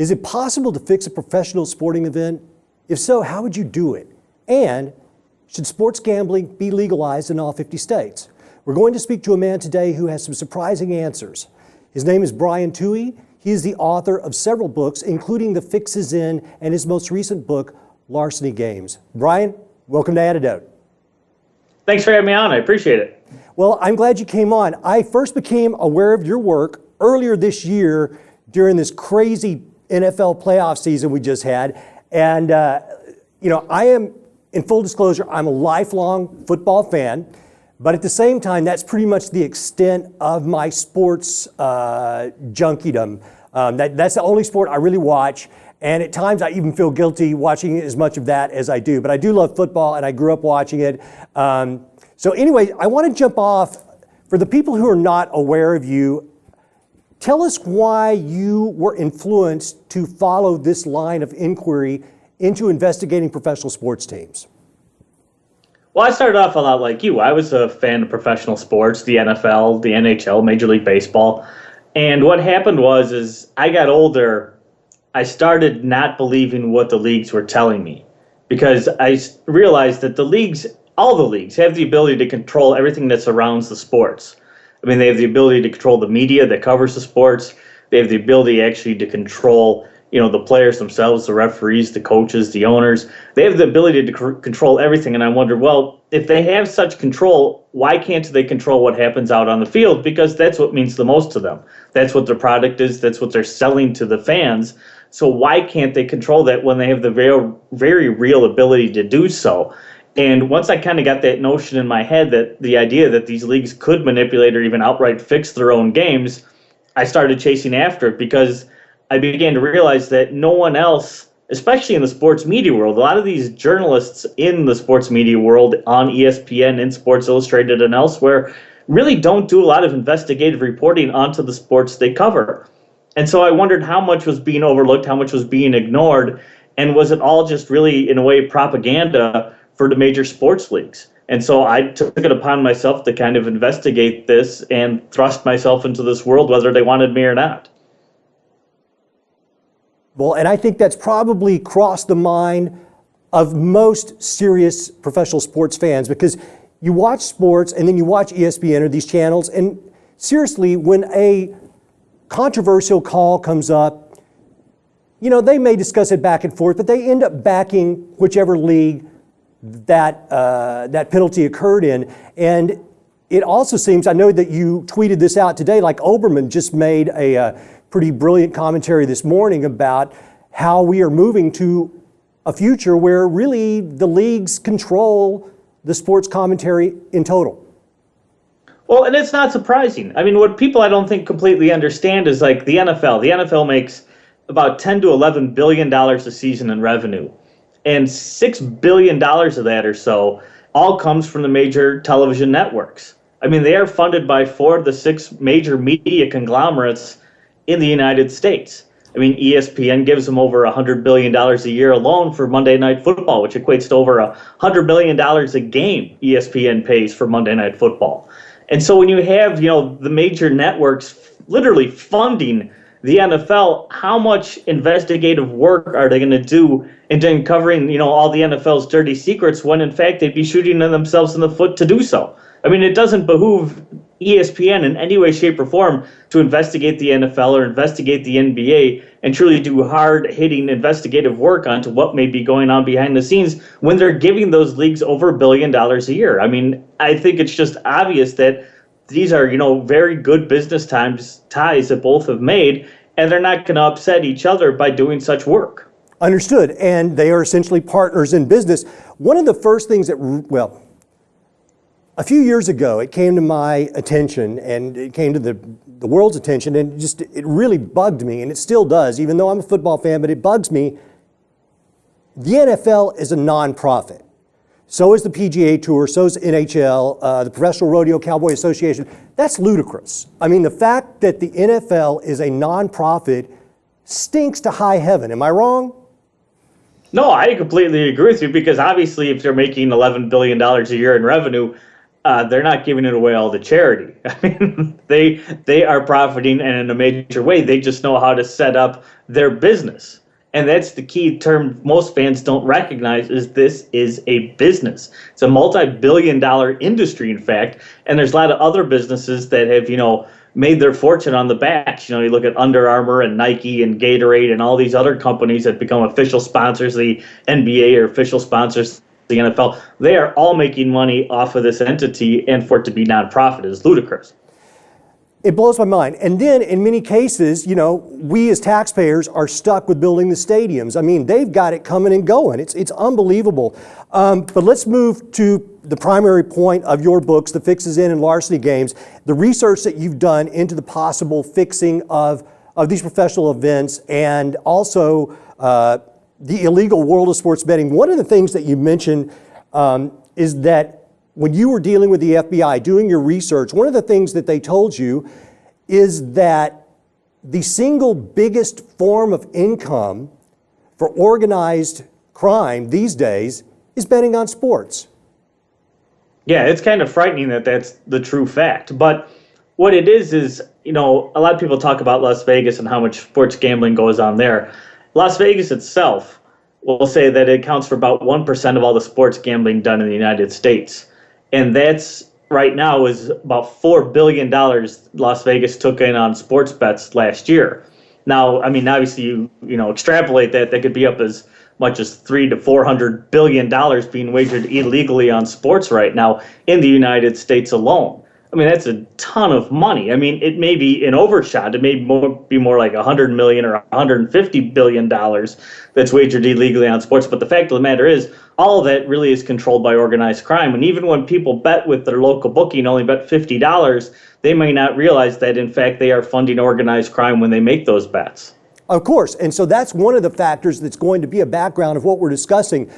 Is it possible to fix a professional sporting event? If so, how would you do it? And should sports gambling be legalized in all 50 states? We're going to speak to a man today who has some surprising answers. His name is Brian Tuohy. He is the author of several books, including The Fix Is In and his most recent book, Larceny Games. Brian, welcome to Antidote. Thanks for having me on. I appreciate it. Well, I'm glad you came on. I first became aware of your work earlier this year during this crazy NFL playoff season we just had. And, I am, in full disclosure, I'm a lifelong football fan. But at the same time, that's pretty much the extent of my sports junkiedom. That's the only sport I really watch. And at times I even feel guilty watching as much of that as I do. But I do love football and I grew up watching it. So anyway, I want to jump off. For the people who are not aware of you, tell us why you were influenced to follow this line of inquiry into investigating professional sports teams. Well, I started off a lot like you. I was a fan of professional sports, the NFL, the NHL, Major League Baseball. And what happened was I got older, I started not believing what the leagues were telling me, because I realized that all the leagues have the ability to control everything that surrounds the sports. I mean, they have the ability to control the media that covers the sports. They have the ability actually to control the players themselves, the referees, the coaches, the owners. They have the ability to control everything. And I wondered, well, if they have such control, why can't they control what happens out on the field? Because that's what means the most to them. That's what their product is. That's what they're selling to the fans. So why can't they control that when they have the very, very real ability to do so? And once I kind of got that notion in my head, that the idea that these leagues could manipulate or even outright fix their own games, I started chasing after it, because I began to realize that no one else, especially in the sports media world, a lot of these journalists in the sports media world on ESPN, in Sports Illustrated, and elsewhere, really don't do a lot of investigative reporting onto the sports they cover. And so I wondered how much was being overlooked, how much was being ignored, and was it all just really, in a way, propaganda for the major sports leagues? And so I took it upon myself to kind of investigate this and thrust myself into this world, whether they wanted me or not. Well, and I think that's probably crossed the mind of most serious professional sports fans, because you watch sports and then you watch ESPN or these channels, and seriously, when a controversial call comes up, they may discuss it back and forth, but they end up backing whichever league that penalty occurred in. And it also seems, I know that you tweeted this out today, like Oberman just made a pretty brilliant commentary this morning about how we are moving to a future where really the leagues control the sports commentary in total. Well, and it's not surprising. I mean, what people I don't think completely understand is like the NFL. The NFL makes about $10 to $11 billion a season in revenue, and $6 billion of that or so all comes from the major television networks. I mean, they are funded by 4 of the 6 major media conglomerates in the United States. I mean, ESPN gives them over $100 billion a year alone for Monday Night Football, which equates to over $100 million a game ESPN pays for Monday Night Football. And so when you have, the major networks literally funding the NFL, how much investigative work are they going to do in covering, all the NFL's dirty secrets, when in fact they'd be shooting themselves in the foot to do so? I mean, it doesn't behoove ESPN in any way, shape, or form to investigate the NFL or investigate the NBA and truly do hard-hitting investigative work onto what may be going on behind the scenes when they're giving those leagues over $1 billion a year. I mean, I think it's just obvious that these are, very good business ties that both have made, and they're not going to upset each other by doing such work. Understood. And they are essentially partners in business. One of the first things that, a few years ago, it came to my attention, and it came to the world's attention, and it really bugged me, and it still does, even though I'm a football fan, but it bugs me. The NFL is a nonprofit. So is the PGA Tour, so is NHL, the Professional Rodeo Cowboy Association. That's ludicrous. I mean, the fact that the NFL is a nonprofit stinks to high heaven. Am I wrong? No, I completely agree with you, because obviously if they're making $11 billion a year in revenue, they're not giving it away all to charity. I mean, they are profiting, and in a major way. They just know how to set up their business. And that's the key term most fans don't recognize is this is a business. It's a multi-billion-dollar industry, in fact, and there's a lot of other businesses that have, made their fortune on the backs. You look at Under Armour and Nike and Gatorade and all these other companies that become official sponsors, the NBA or official sponsors, the NFL. They are all making money off of this entity, and for it to be nonprofit is ludicrous. It blows my mind. And then in many cases, we as taxpayers are stuck with building the stadiums. I mean, they've got it coming and going. It's unbelievable. But let's move to the primary point of your books, The Fixes In and Larceny Games, the research that you've done into the possible fixing of these professional events, and also the illegal world of sports betting. One of the things that you mentioned is that when you were dealing with the FBI, doing your research, one of the things that they told you is that the single biggest form of income for organized crime these days is betting on sports. Yeah, it's kind of frightening that that's the true fact. But what it is, a lot of people talk about Las Vegas and how much sports gambling goes on there. Las Vegas itself will say that it accounts for about 1% of all the sports gambling done in the United States. And that's right now is about $4 billion Las Vegas took in on sports bets last year. Now, I mean, obviously, you extrapolate that could be up as much as $300 to $400 billion being wagered illegally on sports right now in the United States alone. I mean, that's a ton of money. I mean, it may be an overshot. It may be more like $100 million or $150 billion that's wagered illegally on sports. But the fact of the matter is, all of that really is controlled by organized crime. And even when people bet with their local bookie and only bet $50, they may not realize that, in fact, they are funding organized crime when they make those bets. Of course. And so that's one of the factors that's going to be a background of what we're discussing.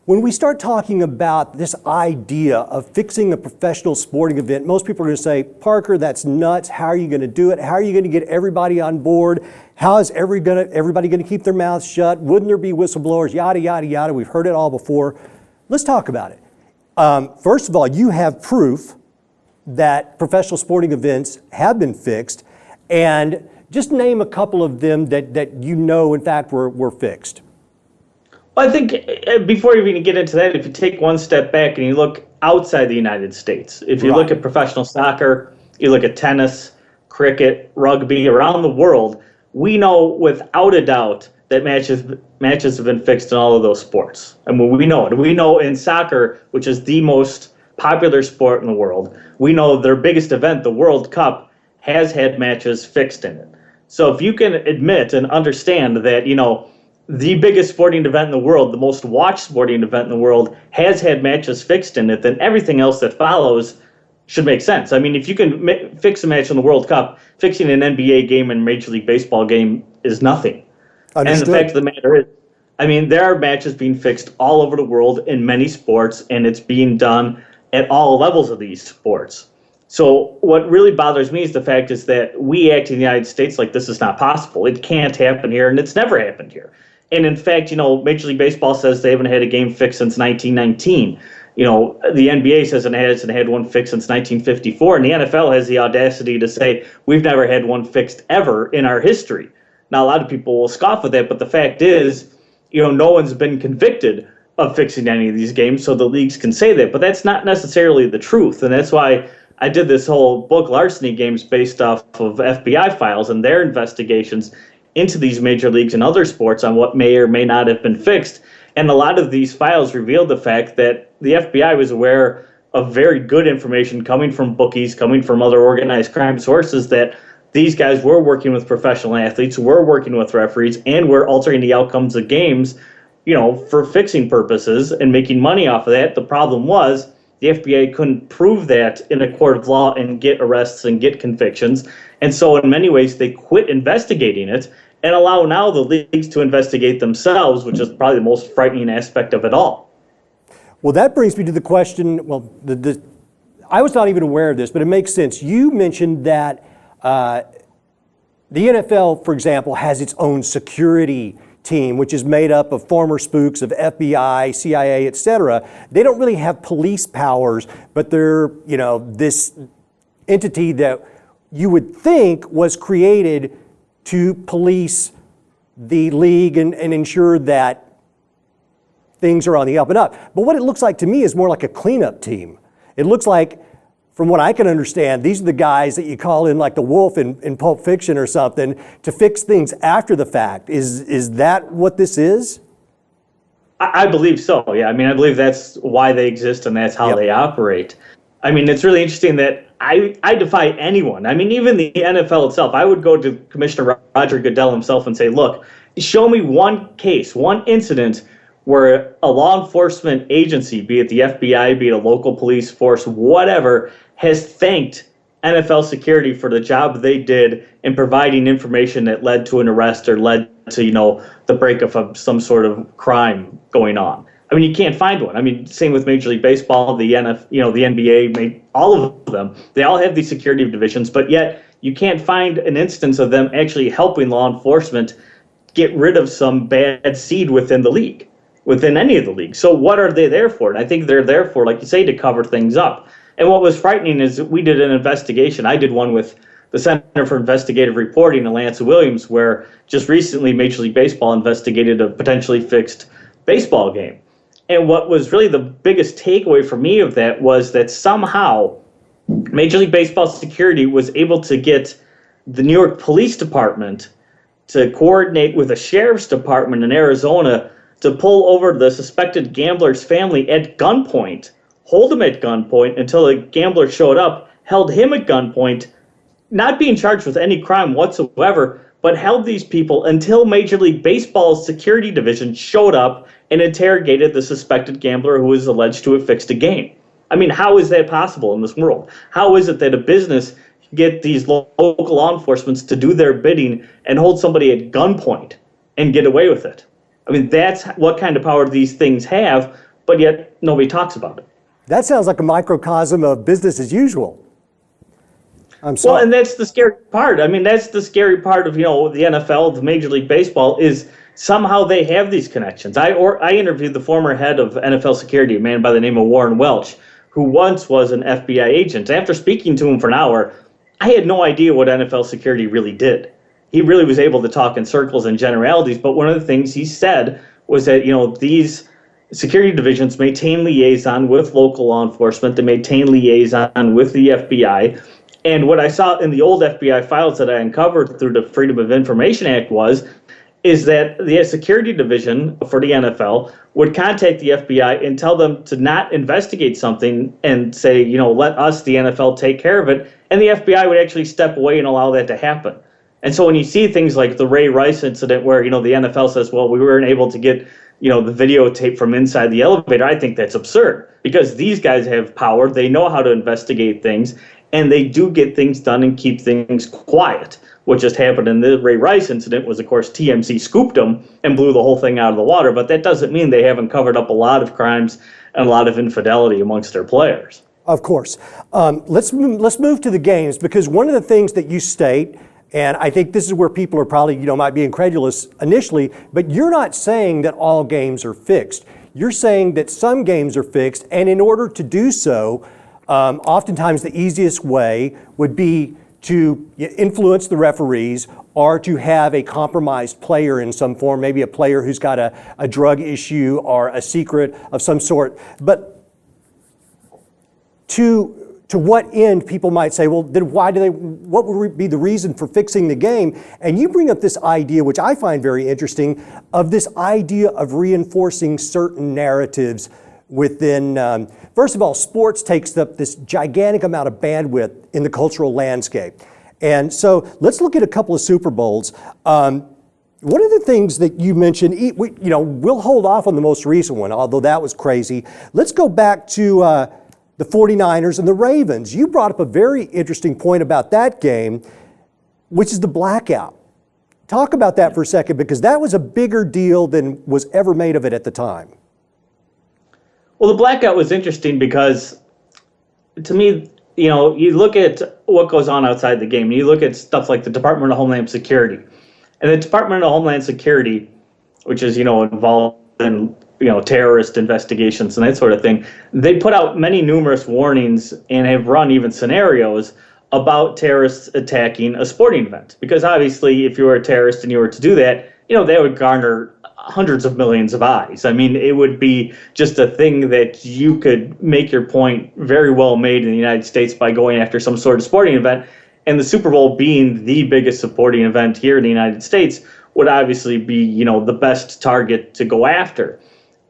When we start talking about this idea of fixing a professional sporting event, most people are going to say, Parker, that's nuts. How are you going to do it? How are you going to get everybody on board? How is everybody going to keep their mouths shut? Wouldn't there be whistleblowers? Yada, yada, yada. We've heard it all before. Let's talk about it. First of all, you have proof that professional sporting events have been fixed. And just name a couple of them that in fact, were fixed. Well, I think before you even get into that, if you take one step back and you look outside the United States, if you look at professional soccer, you look at tennis, cricket, rugby, around the world, we know without a doubt that matches have been fixed in all of those sports. I mean, we know it. We know in soccer, which is the most popular sport in the world, we know their biggest event, the World Cup, has had matches fixed in it. So if you can admit and understand that, the biggest sporting event in the world, the most watched sporting event in the world, has had matches fixed in it, then everything else that follows should make sense. I mean, if you can fix a match in the World Cup, fixing an NBA game and Major League Baseball game is nothing. Understood. And the fact of the matter is, I mean, there are matches being fixed all over the world in many sports, and it's being done at all levels of these sports. So what really bothers me is the fact is that we act in the United States like this is not possible. It can't happen here, and it's never happened here. And in fact, Major League Baseball says they haven't had a game fixed since 1919. The NBA says it hasn't had one fixed since 1954, and the NFL has the audacity to say we've never had one fixed ever in our history. Now, a lot of people will scoff at that, but the fact is, no one's been convicted of fixing any of these games, so the leagues can say that. But that's not necessarily the truth, and that's why I did this whole book, Larceny Games, based off of FBI files and their investigations into these major leagues and other sports on what may or may not have been fixed. And a lot of these files revealed the fact that the FBI was aware of very good information coming from bookies, coming from other organized crime sources, that these guys were working with professional athletes, were working with referees, and were altering the outcomes of games, for fixing purposes and making money off of that. The problem was the FBI couldn't prove that in a court of law and get arrests and get convictions. And so in many ways, they quit investigating it and allow now the leagues to investigate themselves, which is probably the most frightening aspect of it all. Well, that brings me to the question, I was not even aware of this, but it makes sense. You mentioned that the NFL, for example, has its own security team, which is made up of former spooks of FBI, CIA, et cetera, they don't really have police powers, but they're, this entity that you would think was created to police the league and ensure that things are on the up and up. But what it looks like to me is more like a cleanup team. It looks like, from what I can understand, these are the guys that you call in like the wolf in Pulp Fiction or something to fix things after the fact. Is that what this is? I believe so, yeah. I mean, I believe that's why they exist and that's how they operate. I mean, it's really interesting that I defy anyone. I mean, even the NFL itself. I would go to Commissioner Roger Goodell himself and say, look, show me one case, one incident where a law enforcement agency, be it the FBI, be it a local police force, whatever, has thanked NFL security for the job they did in providing information that led to an arrest or led to, the breakup of some sort of crime going on. I mean, you can't find one. I mean, same with Major League Baseball, the the NBA, all of them. They all have these security divisions, but yet you can't find an instance of them actually helping law enforcement get rid of some bad seed within the league, within any of the leagues. So what are they there for? And I think they're there for, like you say, to cover things up. And what was frightening is we did an investigation. I did one with the Center for Investigative Reporting and Lance Williams, where just recently Major League Baseball investigated a potentially fixed baseball game. And what was really the biggest takeaway for me of that was that somehow Major League Baseball security was able to get the New York Police Department to coordinate with the Sheriff's Department in Arizona to pull over the suspected gambler's family at gunpoint, hold him at gunpoint until the gambler showed up, held him at gunpoint, not being charged with any crime whatsoever, but held these people until Major League Baseball's security division showed up and interrogated the suspected gambler who was alleged to have fixed a game. I mean, how is that possible in this world? How is it that a business can get these local law enforcement to do their bidding and hold somebody at gunpoint and get away with it? I mean, that's what kind of power these things have, but yet nobody talks about it. That sounds like a microcosm of business as usual. I'm sorry. Well, and that's the scary part. I mean, that's the scary part of, the NFL, the Major League Baseball, is somehow they have these connections. I interviewed the former head of NFL security, a man by the name of Warren Welch, who once was an FBI agent. After speaking to him for an hour, I had no idea what NFL security really did. He really was able to talk in circles and generalities, but one of the things he said was that, these security divisions maintain liaison with local law enforcement, they maintain liaison with the FBI. And what I saw in the old FBI files that I uncovered through the Freedom of Information Act is that the security division for the NFL would contact the FBI and tell them to not investigate something and say, let us, the NFL, take care of it. And the FBI would actually step away and allow that to happen. And so when you see things like the Ray Rice incident where, the NFL says, well, we weren't able to get, the videotape from inside the elevator, I think that's absurd because these guys have power. They know how to investigate things and they do get things done and keep things quiet. What just happened in the Ray Rice incident was, of course, TMZ scooped them and blew the whole thing out of the water. But that doesn't mean they haven't covered up a lot of crimes and a lot of infidelity amongst their players. Of course. Let's move to the games, because one of the things that you state, and I think this is where people are probably, might be incredulous initially, but you're not saying that all games are fixed. You're saying that some games are fixed, and in order to do so, oftentimes the easiest way would be to influence the referees or to have a compromised player in some form, maybe a player who's got a drug issue or a secret of some sort. But to what end people might say, well, then what would be the reason for fixing the game? And you bring up this idea, which I find very interesting, of this idea of reinforcing certain narratives within, first of all, sports takes up this gigantic amount of bandwidth in the cultural landscape. And so let's look at a couple of Super Bowls. One of the things that you mentioned, we'll hold off on the most recent one, although that was crazy. Let's go back to the 49ers and the Ravens. You brought up a very interesting point about that game, which is the blackout. Talk about that for a second, because that was a bigger deal than was ever made of it at the time. Well, the blackout was interesting because, to me, you look at what goes on outside the game. You look at stuff like the Department of Homeland Security. And the Department of Homeland Security which is, involved in, terrorist investigations and that sort of thing, they put out many numerous warnings and have run even scenarios about terrorists attacking a sporting event. Because obviously, if you were a terrorist and you were to do that, that would garner hundreds of millions of eyes. I mean, it would be just a thing that you could make your point very well made in the United States by going after some sort of sporting event. And the Super Bowl being the biggest sporting event here in the United States would obviously be, the best target to go after.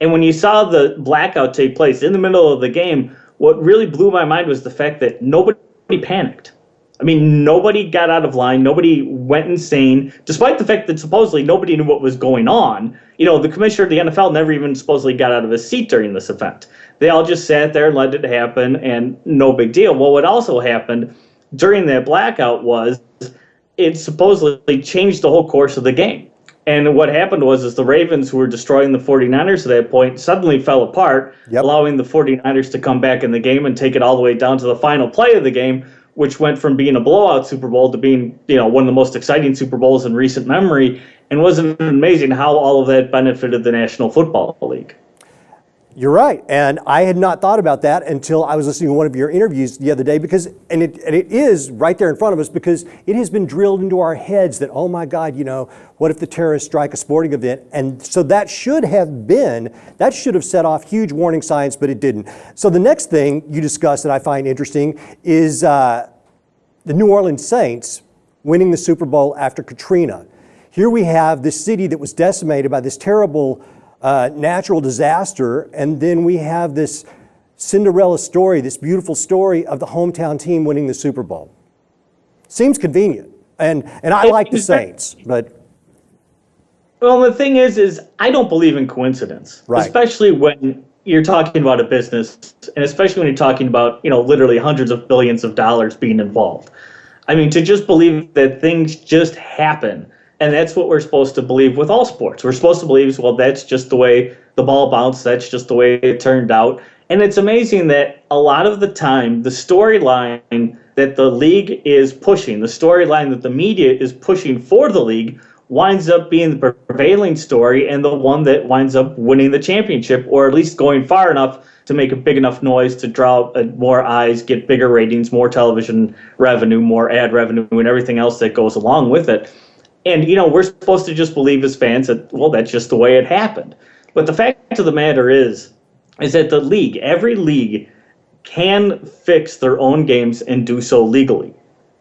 And when you saw the blackout take place in the middle of the game, what really blew my mind was the fact that nobody panicked. I mean, nobody got out of line. Nobody went insane, despite the fact that supposedly nobody knew what was going on. The commissioner of the NFL never even supposedly got out of his seat during this event. They all just sat there and let it happen, and no big deal. Well, what also happened during that blackout was it supposedly changed the whole course of the game. And what happened was the Ravens, who were destroying the 49ers at that point, suddenly fell apart, allowing the 49ers to come back in the game and take it all the way down to the final play of the game, which went from being a blowout Super Bowl to being, one of the most exciting Super Bowls in recent memory. And wasn't it amazing how all of that benefited the National Football League? You're right, and I had not thought about that until I was listening to one of your interviews the other day, because it is right there in front of us, because it has been drilled into our heads that, oh my God, what if the terrorists strike a sporting event? And so that should have set off huge warning signs, but it didn't. So the next thing you discussed that I find interesting is the New Orleans Saints winning the Super Bowl after Katrina. Here we have this city that was decimated by this terrible natural disaster, and then we have this Cinderella story, this beautiful story of the hometown team winning the Super Bowl. Seems convenient, and I like the Saints, but... Well, the thing is I don't believe in coincidence, right. Especially when you're talking about a business, and especially when you're talking about, literally hundreds of billions of dollars being involved. I mean, to just believe that things just happen. And that's what we're supposed to believe with all sports. We're supposed to believe, well, that's just the way the ball bounced. That's just the way it turned out. And it's amazing that a lot of the time, the storyline that the league is pushing, the storyline that the media is pushing for the league, winds up being the prevailing story and the one that winds up winning the championship, or at least going far enough to make a big enough noise to draw more eyes, get bigger ratings, more television revenue, more ad revenue, and everything else that goes along with it. And, we're supposed to just believe as fans that, well, that's just the way it happened. But the fact of the matter is that the league, every league, can fix their own games and do so legally.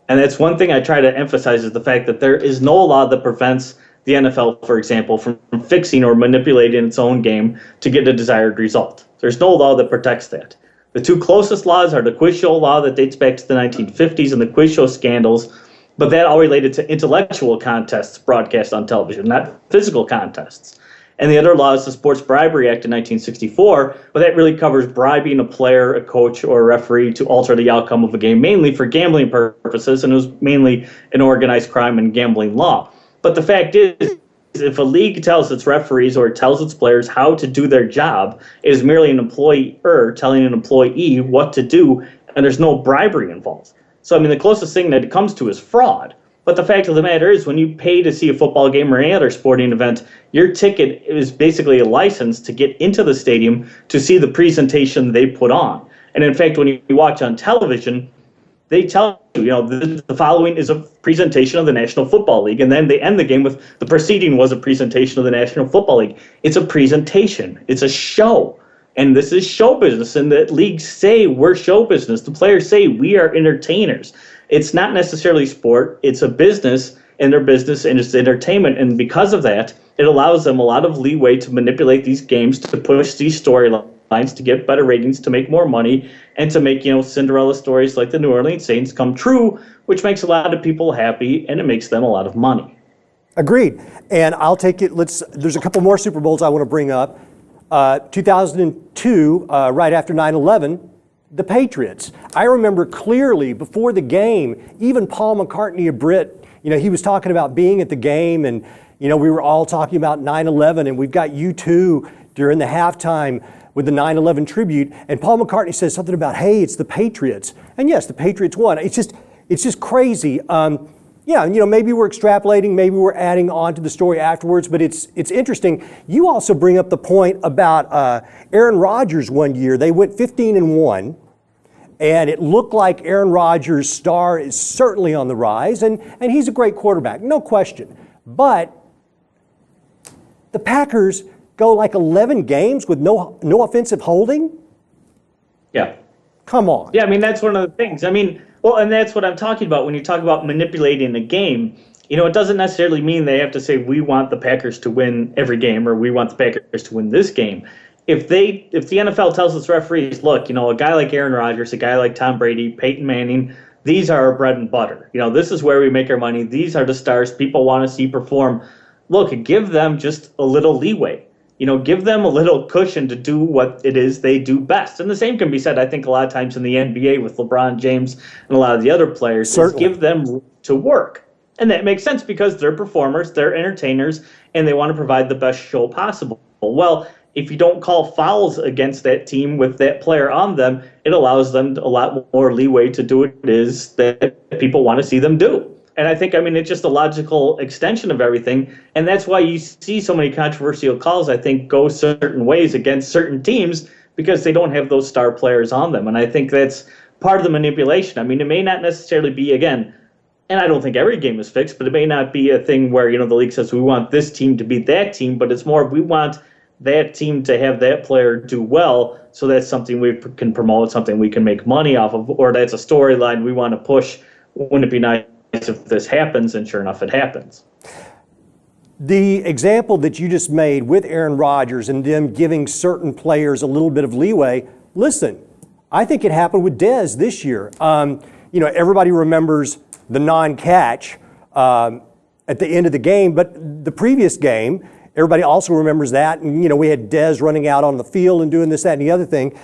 And that's one thing I try to emphasize, is the fact that there is no law that prevents the NFL, for example, from fixing or manipulating its own game to get a desired result. There's no law that protects that. The two closest laws are the quiz show law that dates back to the 1950s and the quiz show scandals, but that all related to intellectual contests broadcast on television, not physical contests. And the other law is the Sports Bribery Act in 1964, but that really covers bribing a player, a coach, or a referee to alter the outcome of a game, mainly for gambling purposes, and it was mainly an organized crime and gambling law. But the fact is, if a league tells its referees or tells its players how to do their job, it is merely an employer telling an employee what to do, and there's no bribery involved. So, I mean, the closest thing that it comes to is fraud. But the fact of the matter is, when you pay to see a football game or any other sporting event, your ticket is basically a license to get into the stadium to see the presentation they put on. And in fact, when you watch on television, they tell you, the following is a presentation of the National Football League, and then they end the game with the preceding was a presentation of the National Football League. It's a presentation. It's a show. And this is show business, and the leagues say we're show business. The players say we are entertainers. It's not necessarily sport. It's a business, and their business, and it's entertainment. And because of that, it allows them a lot of leeway to manipulate these games, to push these storylines, to get better ratings, to make more money, and to make, Cinderella stories like the New Orleans Saints come true, which makes a lot of people happy, and it makes them a lot of money. Agreed. And I'll take it. There's a couple more Super Bowls I want to bring up. 2002, right after 9/11, the Patriots. I remember clearly before the game, even Paul McCartney of Brit, he was talking about being at the game, and we were all talking about 9/11, and we've got U2 during the halftime with the 9/11 tribute, and Paul McCartney says something about, hey, it's the Patriots. And yes, the Patriots won. It's just crazy. Yeah, maybe we're extrapolating, maybe we're adding on to the story afterwards, but it's interesting. You also bring up the point about Aaron Rodgers one year. They went 15-1, and it looked like Aaron Rodgers' star is certainly on the rise, and he's a great quarterback, no question. But the Packers go like 11 games with no offensive holding? Yeah. Come on. Yeah, I mean, that's one of the things. I mean, well, and that's what I'm talking about when you talk about manipulating a game. It doesn't necessarily mean they have to say we want the Packers to win every game or we want the Packers to win this game. If the NFL tells its referees, look, a guy like Aaron Rodgers, a guy like Tom Brady, Peyton Manning, these are our bread and butter. This is where we make our money. These are the stars people want to see perform. Look, give them just a little leeway. Give them a little cushion to do what it is they do best. And the same can be said, I think, a lot of times in the NBA with LeBron James and a lot of the other players. Certainly. Is give them room to work. And that makes sense because they're performers, they're entertainers, and they want to provide the best show possible. Well, if you don't call fouls against that team with that player on them, it allows them a lot more leeway to do what it is that people want to see them do. And I think, it's just a logical extension of everything. And that's why you see so many controversial calls, I think, go certain ways against certain teams because they don't have those star players on them. And I think that's part of the manipulation. It may not necessarily be, again, and I don't think every game is fixed, but it may not be a thing where, the league says we want this team to beat that team, but it's more we want that team to have that player do well. So that's something we can promote, something we can make money off of, or that's a storyline we want to push. Wouldn't it be nice if this happens? And sure enough, it happens. The example that you just made with Aaron Rodgers and them giving certain players a little bit of leeway, listen, I think it happened with Dez this year. Everybody remembers the non-catch at the end of the game, but the previous game, everybody also remembers that. And, we had Dez running out on the field and doing this, that, and the other thing.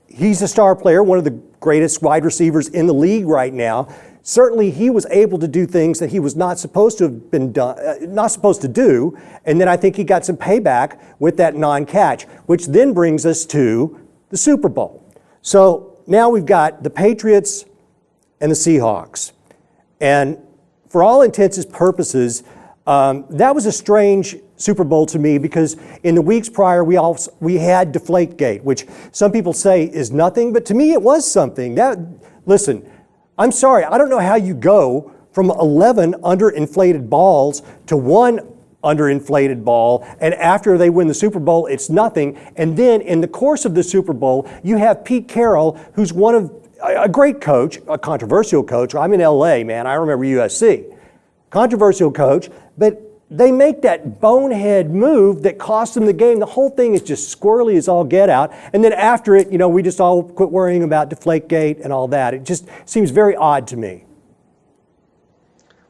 He's a star player, one of the greatest wide receivers in the league right now. Certainly, he was able to do things that he was not supposed to have been done, not supposed to do. And then I think he got some payback with that non-catch, which then brings us to the Super Bowl. So now we've got the Patriots and the Seahawks. And for all intents and purposes, that was a strange Super Bowl to me because in the weeks prior we had deflategate, which some people say is nothing, but to me it was something. Listen, I'm sorry, I don't know how you go from 11 underinflated balls to one underinflated ball, and after they win the Super Bowl, it's nothing. And then in the course of the Super Bowl, you have Pete Carroll, who's a great coach, a controversial coach. I'm in LA, man. I remember USC. Controversial coach, but they make that bonehead move that cost them the game. The whole thing is just squirrely as all get out. And then after it, we just all quit worrying about deflategate and all that. It just seems very odd to me.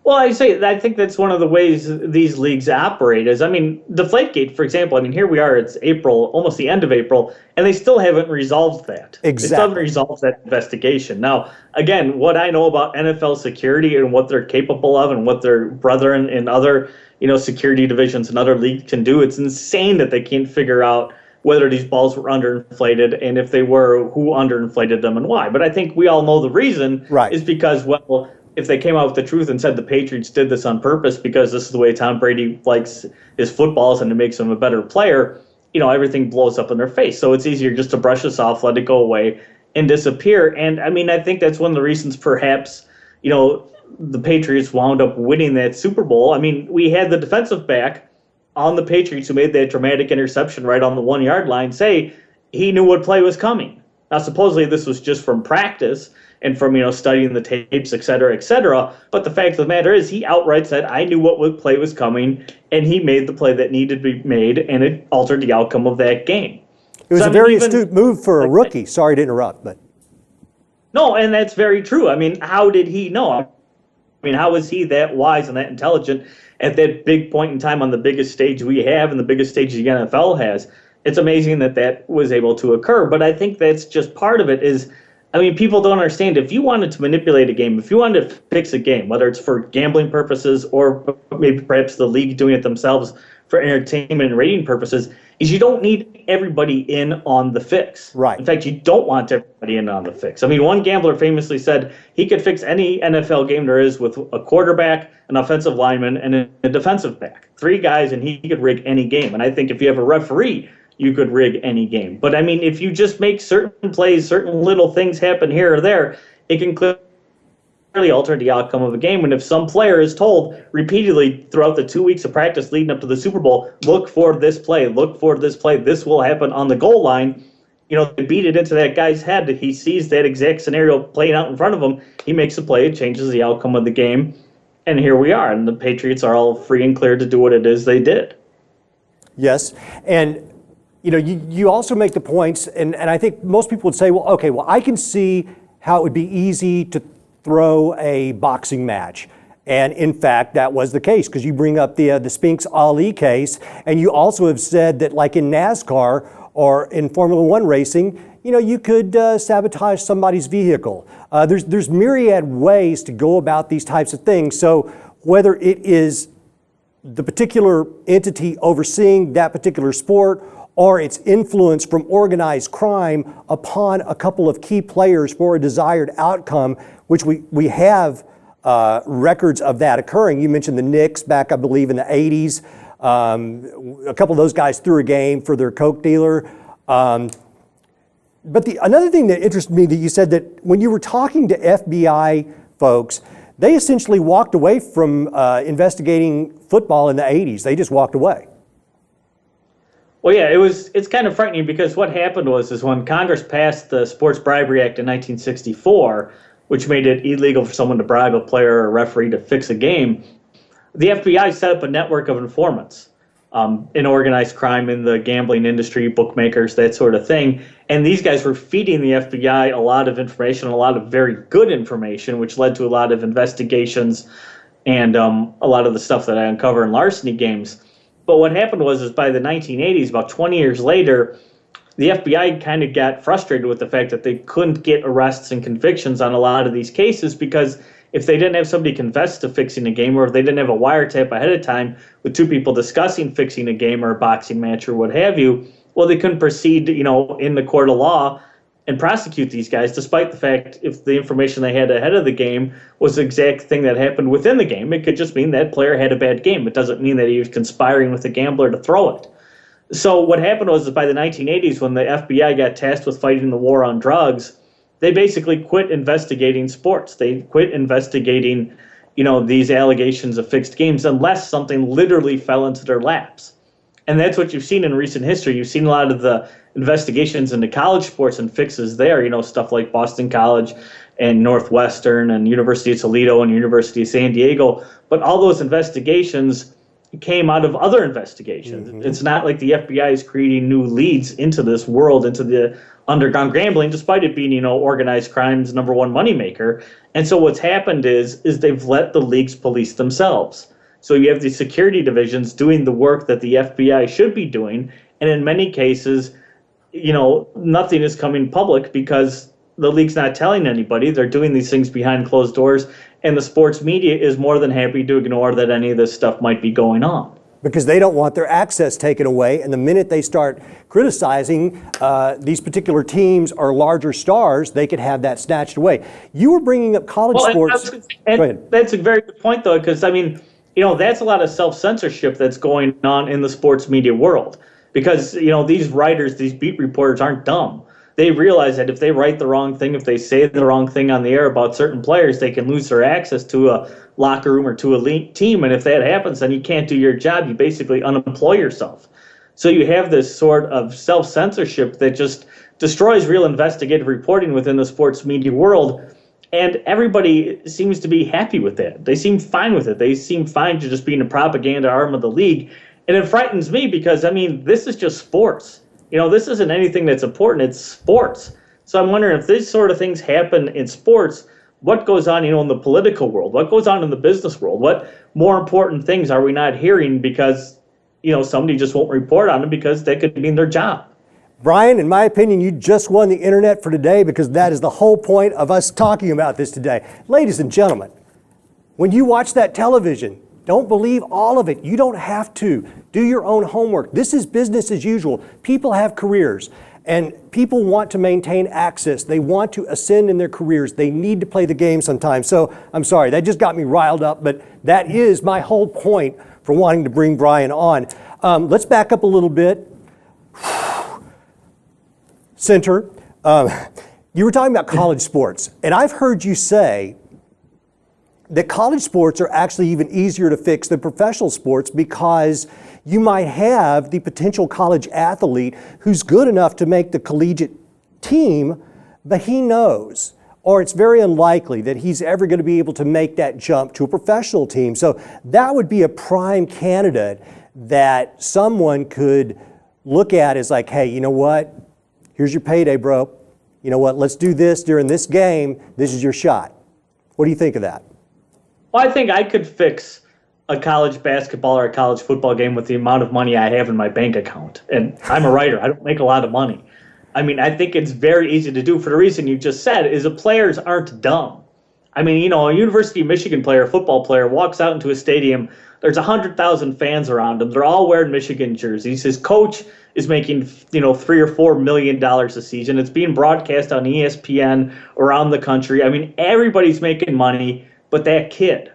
Well, I think that's one of the ways these leagues operate is, deflategate, for example, here we are, it's April, almost the end of April, and they still haven't resolved that. Exactly. They still haven't resolved that investigation. Now, again, what I know about NFL security and what they're capable of and what their brethren in other, security divisions and other leagues can do, it's insane that they can't figure out whether these balls were underinflated, and if they were, who underinflated them and why. But I think we all know the reason is because, well, if they came out with the truth and said the Patriots did this on purpose because this is the way Tom Brady likes his footballs and it makes him a better player, everything blows up in their face. So it's easier just to brush this off, let it go away, and disappear. And, I think that's one of the reasons perhaps, the Patriots wound up winning that Super Bowl. We had the defensive back on the Patriots who made that dramatic interception right on the 1 yard line say he knew what play was coming. Now, supposedly this was just from practice and from, studying the tapes, et cetera, et cetera. But the fact of the matter is he outright said, I knew what play was coming, and he made the play that needed to be made, and it altered the outcome of that game. It was a very astute move for a rookie. Sorry to interrupt, but. No, and that's very true. How did he know? How was he that wise and that intelligent at that big point in time on the biggest stage we have and the biggest stage the NFL has? It's amazing that was able to occur. But I think that's just part of it is, people don't understand. If you wanted to manipulate a game, if you wanted to fix a game, whether it's for gambling purposes or maybe perhaps the league doing it themselves for entertainment and rating purposes, is you don't need everybody in on the fix. Right. In fact, you don't want everybody in on the fix. I mean, one gambler famously said he could fix any NFL game there is with a quarterback, an offensive lineman, and a defensive back. 3 guys, and he could rig any game. And I think if you have a referee, you could rig any game. But, I mean, if you just make certain plays, certain little things happen here or there, it can clearly alter the outcome of a game. And if some player is told repeatedly throughout the 2 weeks of practice leading up to the Super Bowl, look for this play, this will happen on the goal line, they beat it into that guy's head. He sees that exact scenario playing out in front of him. He makes a play, it changes the outcome of the game. And here we are. And the Patriots are all free and clear to do what it is they did. Yes. And you also make the points, and I think most people would say, well, I can see how it would be easy to throw a boxing match. And in fact, that was the case, because you bring up the Spinks Ali case, and you also have said that, like in NASCAR or in Formula One racing, you could sabotage somebody's vehicle. There's myriad ways to go about these types of things. So whether it is the particular entity overseeing that particular sport, or its influence from organized crime upon a couple of key players for a desired outcome, which we have records of that occurring. You mentioned the Knicks back, I believe, in the 80s. A couple of those guys threw a game for their Coke dealer. But another thing that interested me, that you said that when you were talking to FBI folks, they essentially walked away from investigating football in the 80s. They just walked away. Well, yeah, it's kind of frightening, because what happened was when Congress passed the Sports Bribery Act in 1964, which made it illegal for someone to bribe a player or a referee to fix a game, the FBI set up a network of informants in organized crime, in the gambling industry, bookmakers, that sort of thing. And these guys were feeding the FBI a lot of information, a lot of very good information, which led to a lot of investigations and a lot of the stuff that I uncover in larceny games. But what happened was by the 1980s, about 20 years later, the FBI kind of got frustrated with the fact that they couldn't get arrests and convictions on a lot of these cases, because if they didn't have somebody confess to fixing a game, or if they didn't have a wiretap ahead of time with 2 people discussing fixing a game or a boxing match or what have you, well, they couldn't proceed, in the court of law and prosecute these guys, despite the fact if the information they had ahead of the game was the exact thing that happened within the game. It could just mean that player had a bad game. It doesn't mean that he was conspiring with the gambler to throw it. So what happened was that by the 1980s, when the FBI got tasked with fighting the war on drugs, they basically quit investigating sports. They quit investigating, these allegations of fixed games, unless something literally fell into their laps. And that's what you've seen in recent history. You've seen a lot of the investigations into college sports and fixes there, stuff like Boston College and Northwestern and University of Toledo and University of San Diego. But all those investigations came out of other investigations. Mm-hmm. It's not like the FBI is creating new leads into this world, into the underground gambling, despite it being, organized crime's #1 moneymaker. And so what's happened is they've let the leagues police themselves. So you have the security divisions doing the work that the FBI should be doing. And in many cases, nothing is coming public because the league's not telling anybody. They're doing these things behind closed doors. And the sports media is more than happy to ignore that any of this stuff might be going on. Because they don't want their access taken away. And the minute they start criticizing these particular teams or larger stars, they could have that snatched away. You were bringing up college sports. That's a very good point, though, because, that's a lot of self-censorship that's going on in the sports media world. Because, these writers, these beat reporters aren't dumb. They realize that if they write the wrong thing, if they say the wrong thing on the air about certain players, they can lose their access to a locker room or to a team. And if that happens, then you can't do your job. You basically unemploy yourself. So you have this sort of self-censorship that just destroys real investigative reporting within the sports media world. And everybody seems to be happy with that. They seem fine with it. They seem fine to just being a propaganda arm of the league. And it frightens me because, this is just sports. This isn't anything that's important. It's sports. So I'm wondering if these sort of things happen in sports, what goes on, in the political world? What goes on in the business world? What more important things are we not hearing because, somebody just won't report on them because that could mean their job? Brian, in my opinion, you just won the internet for today, because that is the whole point of us talking about this today. Ladies and gentlemen, when you watch that television, Don't believe all of it. You don't have to. Do your own homework. This is business as usual. People have careers, and people want to maintain access. They want to ascend in their careers. They need to play the game sometimes. So I'm sorry, that just got me riled up, but that is my whole point for wanting to bring Brian on. Let's back up a little bit. Center, you were talking about college sports, and I've heard you say that college sports are actually even easier to fix than professional sports because you might have the potential college athlete who's good enough to make the collegiate team, but he knows, or it's very unlikely that he's ever going to be able to make that jump to a professional team. So that would be a prime candidate that someone could look at as like, hey, you know what? Here's your payday, bro. You know what? Let's do this during this game. This is your shot. What do you think of that? Well, I think I could fix a college basketball or a college football game with the amount of money I have in my bank account. And I'm a writer. I don't make a lot of money. I mean, I think it's very easy to do for the reason you just said, is the players aren't dumb. I mean, you know, a University of Michigan player, a football player, walks out into a stadium. There's 100,000 fans around him. They're all wearing Michigan jerseys. His coach is making, $3 or $4 million a season. It's being broadcast on ESPN around the country. I mean, everybody's making money but that kid.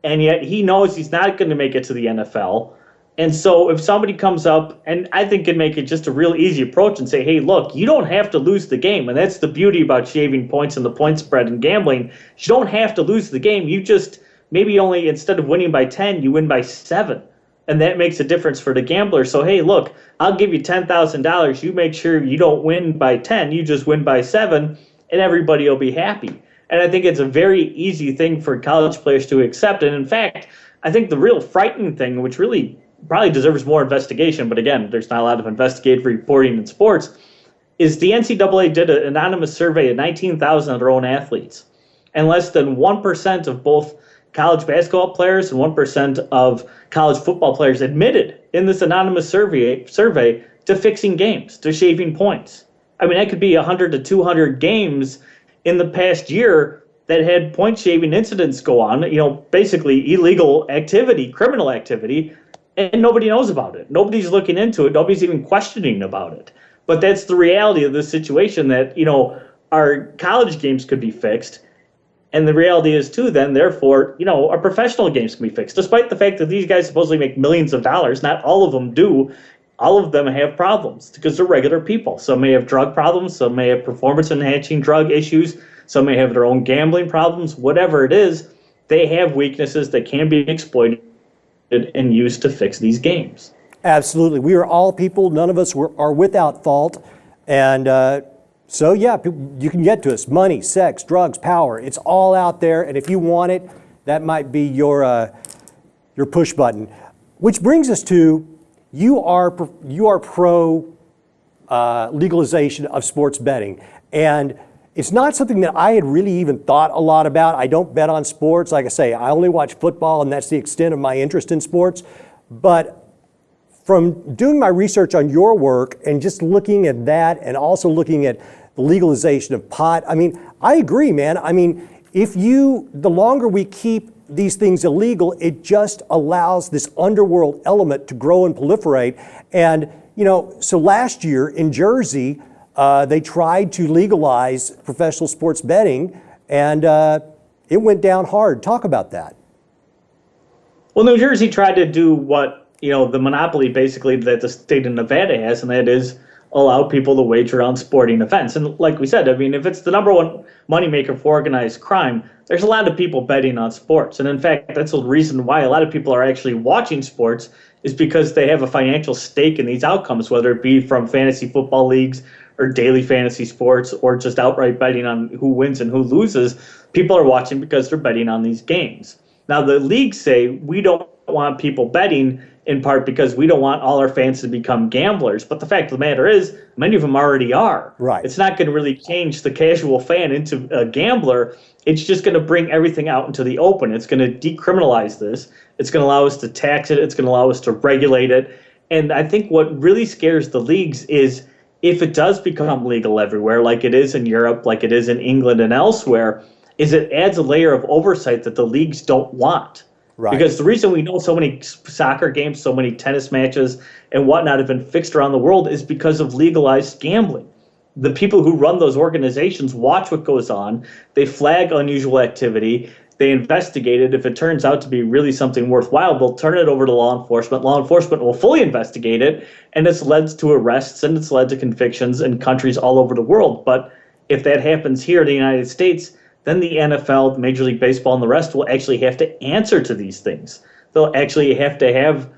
And yet he knows he's not going to make it to the NFL. And so if somebody comes up, and I think can make it just a real easy approach and say, hey, look, you don't have to lose the game. And that's the beauty about shaving points and the point spread and gambling. You don't have to lose the game. You just maybe only, instead of winning by 10, you win by 7. And that makes a difference for the gambler. So, hey, look, I'll give you $10,000. You make sure you don't win by 10. You just win by 7, and everybody will be happy. And I think it's a very easy thing for college players to accept. And in fact, I think the real frightening thing, which really probably deserves more investigation, but again, there's not a lot of investigative reporting in sports, is the NCAA did an anonymous survey of 19,000 of their own athletes. And less than 1% of both college basketball players and 1% of college football players admitted in this anonymous survey to fixing games, to shaving points. I mean, that could be 100 to 200 games in the past year that had point shaving incidents go on, basically illegal activity, criminal activity, and nobody knows about it. Nobody's looking into it. Nobody's even questioning about it. But that's the reality of this situation, that, our college games could be fixed. And the reality is, too, then, therefore, our professional games can be fixed. Despite the fact that these guys supposedly make millions of dollars, not all of them do. All of them have problems because they're regular people. Some may have drug problems. Some may have performance-enhancing drug issues. Some may have their own gambling problems. Whatever it is, they have weaknesses that can be exploited and used to fix these games. Absolutely. We are all people. None of us are without fault. And so, yeah, you can get to us. Money, sex, drugs, power. It's all out there. And if you want it, that might be your push button. Which brings us to, you are pro legalization of sports betting. And it's not something that I had really even thought a lot about. I don't bet on sports. Like I say, I only watch football, and that's the extent of my interest in sports. But from doing my research on your work and just looking at that, and also looking at the legalization of pot, I mean, I agree, man. I mean, the longer we keep these things illegal, it just allows this underworld element to grow and proliferate. And, so last year in Jersey, they tried to legalize professional sports betting, and it went down hard. Talk about that. Well, New Jersey tried to do what, the monopoly basically that the state of Nevada has, and that is allow people to wager on sporting events. And like we said, I mean, if it's the number one moneymaker for organized crime, there's a lot of people betting on sports. And in fact, that's the reason why a lot of people are actually watching sports, is because they have a financial stake in these outcomes, whether it be from fantasy football leagues or daily fantasy sports, or just outright betting on who wins and who loses. People are watching because they're betting on these games. Now, the leagues say we don't want people betting, in part because we don't want all our fans to become gamblers. But the fact of the matter is, many of them already are. Right. It's not going to really change the casual fan into a gambler. It's just going to bring everything out into the open. It's going to decriminalize this. It's going to allow us to tax it. It's going to allow us to regulate it. And I think what really scares the leagues is, if it does become legal everywhere, like it is in Europe, like it is in England and elsewhere, is it adds a layer of oversight that the leagues don't want. Right. Because the reason we know so many soccer games, so many tennis matches and whatnot have been fixed around the world is because of legalized gambling. The people who run those organizations watch what goes on. They flag unusual activity. They investigate it. If it turns out to be really something worthwhile, they'll turn it over to law enforcement. Law enforcement will fully investigate it, and it's led to arrests and it's led to convictions in countries all over the world. But if that happens here in the United States, then the NFL, Major League Baseball, and the rest will actually have to answer to these things. They'll actually have to have,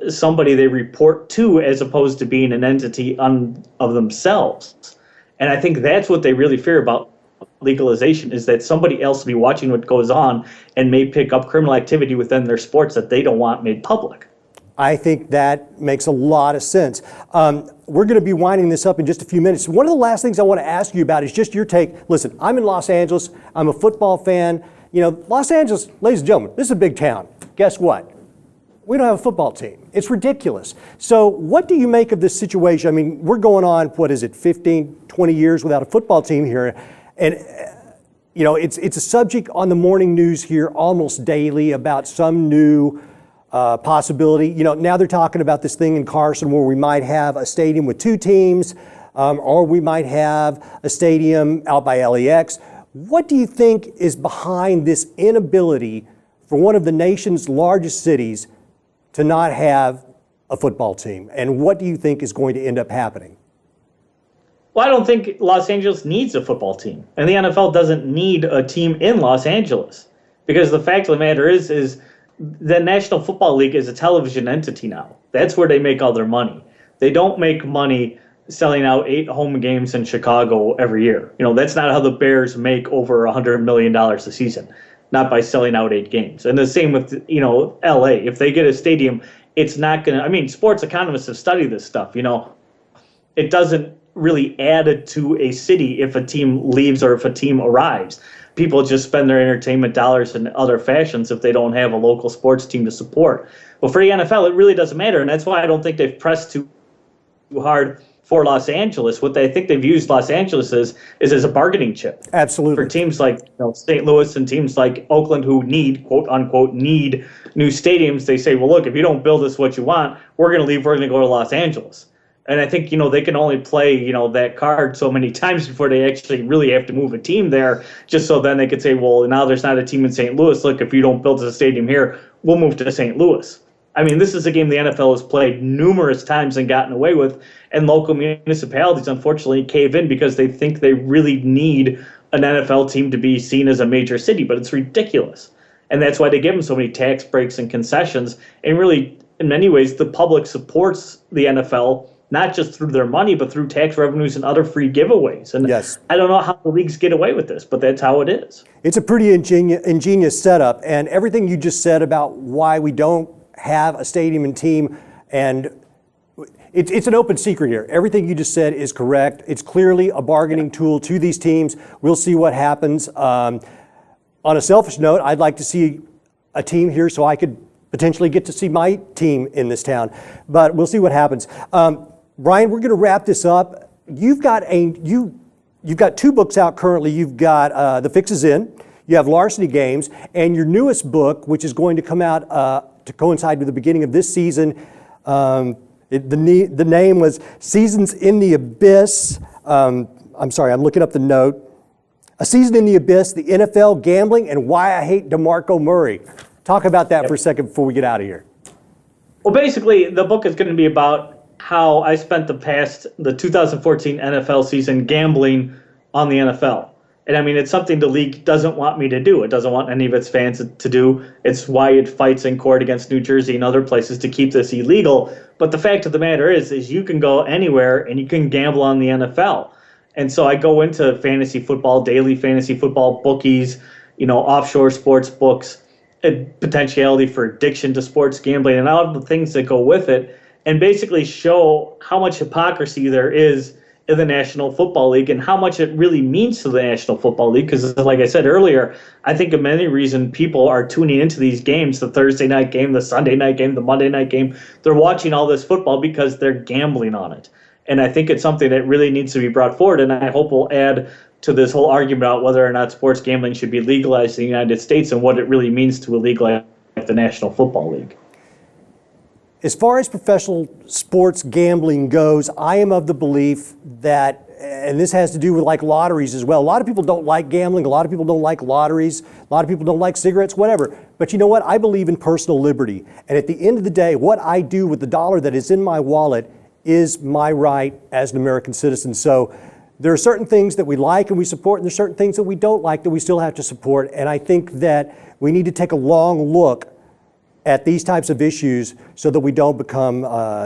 somebody they report to as opposed to being an entity of themselves. And I think that's what they really fear about legalization, is that somebody else will be watching what goes on and may pick up criminal activity within their sports that they don't want made public. I think that makes a lot of sense. We're going to be winding this up in just a few minutes. One of the last things I want to ask you about is just your take. Listen, I'm in Los Angeles. I'm a football fan. Los Angeles, ladies and gentlemen, this is a big town. Guess what? We don't have a football team. It's ridiculous. So what do you make of this situation? I mean, we're going on, 15, 20 years without a football team here. And, it's a subject on the morning news here almost daily about some new possibility. Now they're talking about this thing in Carson where we might have a stadium with two teams, or we might have a stadium out by LAX. What do you think is behind this inability for one of the nation's largest cities to not have a football team? And what do you think is going to end up happening? Well, I don't think Los Angeles needs a football team, and the NFL doesn't need a team in Los Angeles, because the fact of the matter is the National Football League is a television entity now. That's where they make all their money. They don't make money selling out 8 home games in Chicago every year. That's not how the Bears make over $100 million a season, not by selling out 8 games. And the same with, LA. If they get a stadium, it's not going to, sports economists have studied this stuff. It doesn't really add to a city if a team leaves or if a team arrives. People just spend their entertainment dollars in other fashions if they don't have a local sports team to support. But for the NFL, it really doesn't matter, and that's why I don't think they've pressed too hard for Los Angeles. What they think they've used Los Angeles is as a bargaining chip. Absolutely. For teams like St. Louis and teams like Oakland who need, quote unquote, need new stadiums, they say, well, look, if you don't build us what you want, we're going to leave, we're going to go to Los Angeles. And I think, they can only play, that card so many times before they actually really have to move a team there, just so then they could say, well, now there's not a team in St. Louis. Look, if you don't build a stadium here, we'll move to St. Louis. This is a game the NFL has played numerous times and gotten away with, and local municipalities, unfortunately, cave in because they think they really need an NFL team to be seen as a major city, but it's ridiculous. And that's why they give them so many tax breaks and concessions. And really, in many ways, the public supports the NFL, not just through their money, but through tax revenues and other free giveaways. And yes. I don't know how the leagues get away with this, but that's how it is. It's a pretty ingenious setup. And everything you just said about why we don't have a stadium and team, and it's an open secret here. Everything you just said is correct. It's clearly a bargaining tool to these teams. We'll see what happens. On a selfish note, I'd like to see a team here so I could potentially get to see my team in this town. But we'll see what happens. Brian, we're going to wrap this up. You've got 2 books out currently. You've got The Fix Is In, you have Larceny Games, and your newest book, which is going to come out to coincide with the beginning of this season. The name was Seasons in the Abyss. I'm sorry, I'm looking up the note. A Season in the Abyss, the NFL, Gambling, and Why I Hate DeMarco Murray. Talk about that for a second before we get out of here. Well, basically, the book is going to be about how I spent the 2014 NFL season gambling on the NFL. And it's something the league doesn't want me to do. It doesn't want any of its fans to do. It's why it fights in court against New Jersey and other places to keep this illegal. But the fact of the matter is you can go anywhere and you can gamble on the NFL. And so I go into fantasy football, daily fantasy football, bookies, offshore sports books, and potentiality for addiction to sports gambling and all of the things that go with it, and basically show how much hypocrisy there is in the National Football League and how much it really means to the National Football League. Because like I said earlier, I think of many reasons people are tuning into these games, the Thursday night game, the Sunday night game, the Monday night game. They're watching all this football because they're gambling on it. And I think it's something that really needs to be brought forward, and I hope will add to this whole argument about whether or not sports gambling should be legalized in the United States and what it really means to legalize the National Football League. As far as professional sports gambling goes, I am of the belief that, and this has to do with like lotteries as well. A lot of people don't like gambling. A lot of people don't like lotteries. A lot of people don't like cigarettes, whatever. But you know what? I believe in personal liberty. And at the end of the day, what I do with the dollar that is in my wallet is my right as an American citizen. So there are certain things that we like and we support, and there's certain things that we don't like that we still have to support. And I think that we need to take a long look at these types of issues so that we don't become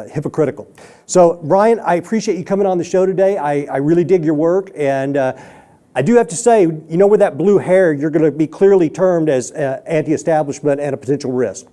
hypocritical. So, Brian, I appreciate you coming on the show today. I really dig your work, and I do have to say, you know, with that blue hair, you're going to be clearly termed as anti-establishment and a potential risk.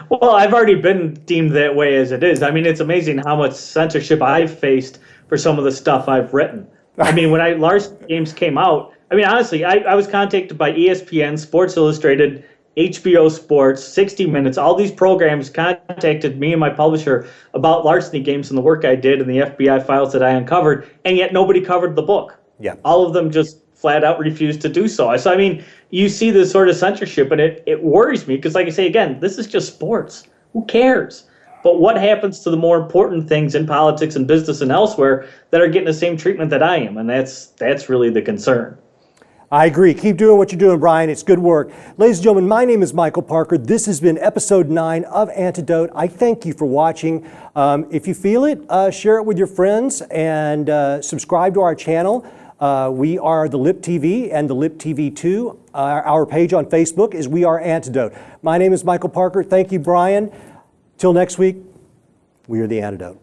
Well, I've already been deemed that way as it is. I mean, it's amazing how much censorship I've faced for some of the stuff I've written. I mean, when Larceny games came out, I mean, honestly, I was contacted by ESPN, Sports Illustrated, HBO Sports, 60 Minutes, all these programs contacted me and my publisher about Larceny games and the work I did and the FBI files that I uncovered, and yet nobody covered the book. Yeah. All of them just flat out refused to do so. So, I mean, you see this sort of censorship, and it worries me because, like I say, again, this is just sports. Who cares? But what happens to the more important things in politics and business and elsewhere that are getting the same treatment that I am? And that's really the concern. I agree. Keep doing what you're doing, Brian. It's good work. Ladies and gentlemen, my name is Michael Parker. This has been episode 9 of Antidote. I thank you for watching. If you feel it, share it with your friends and subscribe to our channel. We are the Lip TV and the Lip TV 2. Our page on Facebook is We Are Antidote. My name is Michael Parker. Thank you, Brian. Till next week, we are the Antidote.